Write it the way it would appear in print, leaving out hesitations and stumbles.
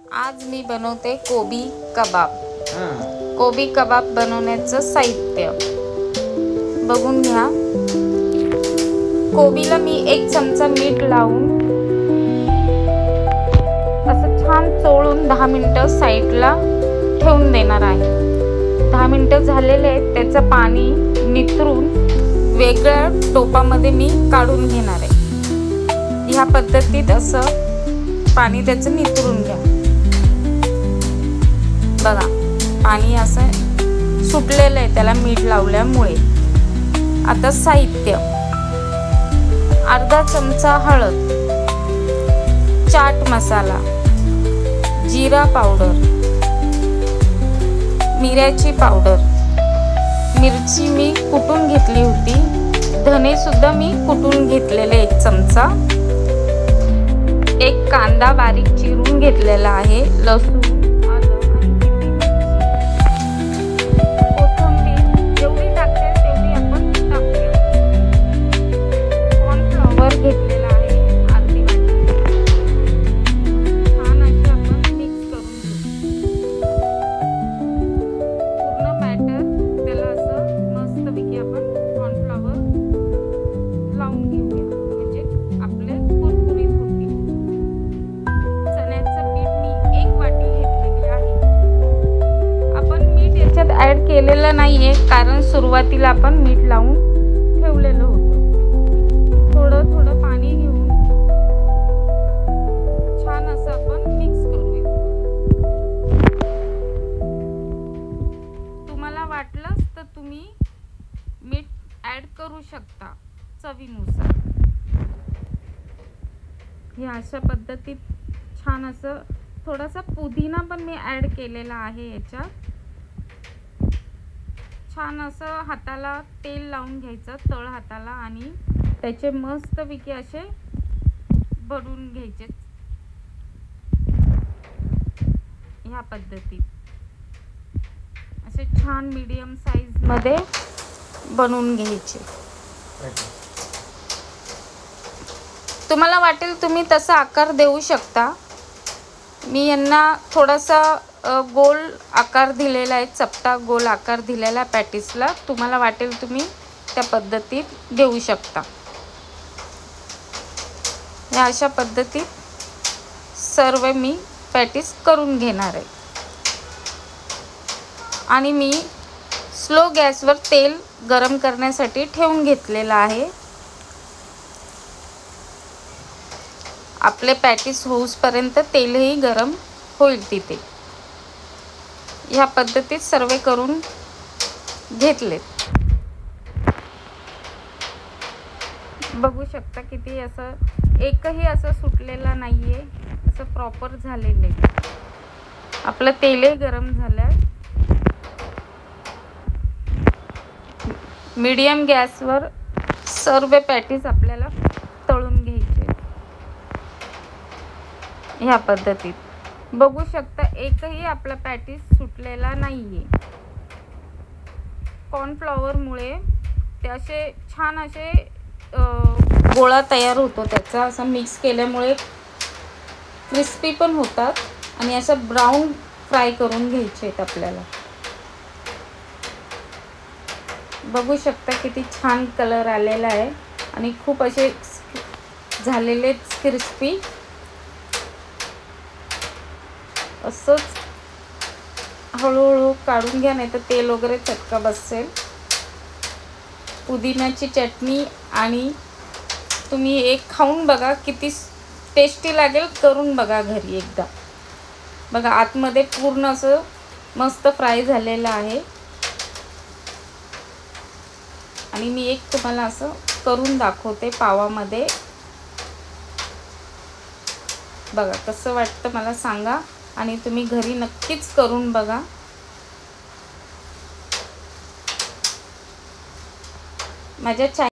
आज मी बनवते कोबी कबाब। कोबी कबाब बनवण्याचं साहित्य बघून घ्या। कोबीला मी 1 चमचा मीठ लावून असं छान चोळून 10 मिनिटं साईडला ठेवून देणार आहे। 10 मिनिटं झालेले आहेत, त्याचं पाणी निथरून वेगळ्या टोपामध्ये मी काढून घेणार आहे। ह्या पद्धतीत असं पाणी त्याचं निथरून घ्या। बघा, पाणी असं सुटलेलं आहे त्याला मीठ लावल्यामुळे। आता साहित्य: अर्धा चमचा हळद, चाट मसाला, जीरा पावडर, मिरची पावडर, मिरची मी कुटून घेतली होती, धने सुद्धा मी कुटून घेतलेले 1 चमचा, 1 कांदा बारीक चिरून घेतलेला आहे, लसूण, ऍड केलेलं नाहीये कारण सुरुवातीला आपण मीठ लावून ठेवलेलं होतं। थोडं थोडं पाणी घेऊन छान असं आपण मिक्स करूया। तुम्हाला वाटलंच तर तुम्ही मीठ ऍड करू शकता चवीनुसार। हे अशा पद्धतीत छान असं थोडासा पुदिना पण मी ऍड केलेला आहे याच्यात। छान असं हाताला तेल लावून घ्यायचं, तळ हाताला, आणि त्याचे मस्तपैकी असे भरून घ्यायचे ह्या पद्धतीत। असे छान मीडियम साइज मध्ये बनवून घ्यायचे। तुम्हाला वाटेल तुम्ही तसा आकार देऊ शकता। मी यांना थोडासा गोल आकार दिलेला आहे, चपटा गोल आकार दिलेला पॅटिसला। तुम्हाला वाटेल तुम्ही त्या पद्धतीत देऊ शकता। या अशा पद्धतीत सर्व मी पॅटिस करून घेणार आहे। आणि मी स्लो गॅसवर तेल गरम करण्यासाठी ठेवून घेतलेला आहे। आपले पॅटिस होऊसपर्यंत तेलही गरम होईल तिथे। ह्या पद्धतीत सर्व करून घेतले। बघू शकता किती असं एकही असं सुटलेला नाहीये, असं प्रॉपर झालेले। आपलं तेलही गरम झालं। मीडियम गॅसवर सर्व पॅटीस आपल्याला तळून घ्यायचे ह्या पद्धतीत। बघू शकता एकही आपला पॅटीस सुटलेला नाहीये। कॉर्नफ्लॉवर मुळे ते असे छान असे गोळा तयार होतो त्याचा। असं मिक्स केल्यामुळे क्रिस्पी पण होतात आणि असं ब्राऊन फ्राय करून घ्यायचे आहेत आपल्याला। बघू शकता किती छान कलर आलेला आहे आणि खूप असे झालेले क्रिस्पी। असंच हळूहळू काढून घ्या, नाही तर तेल वगैरे चटका बसेल। पुदिन्याची चटणी आणि तुम्ही एक खाऊन बघा किती टेस्टी लागेल। करून बघा घरी एकदा। बघा आतमध्ये पूर्ण असं मस्त फ्राय झालेलं आहे। आणि मी एक तुम्हाला असं करून दाखवते पावामध्ये। बघा कसं वाटतं मला सांगा, आणि तुम्ही घरी नक्कीच करून बघा। माझ्या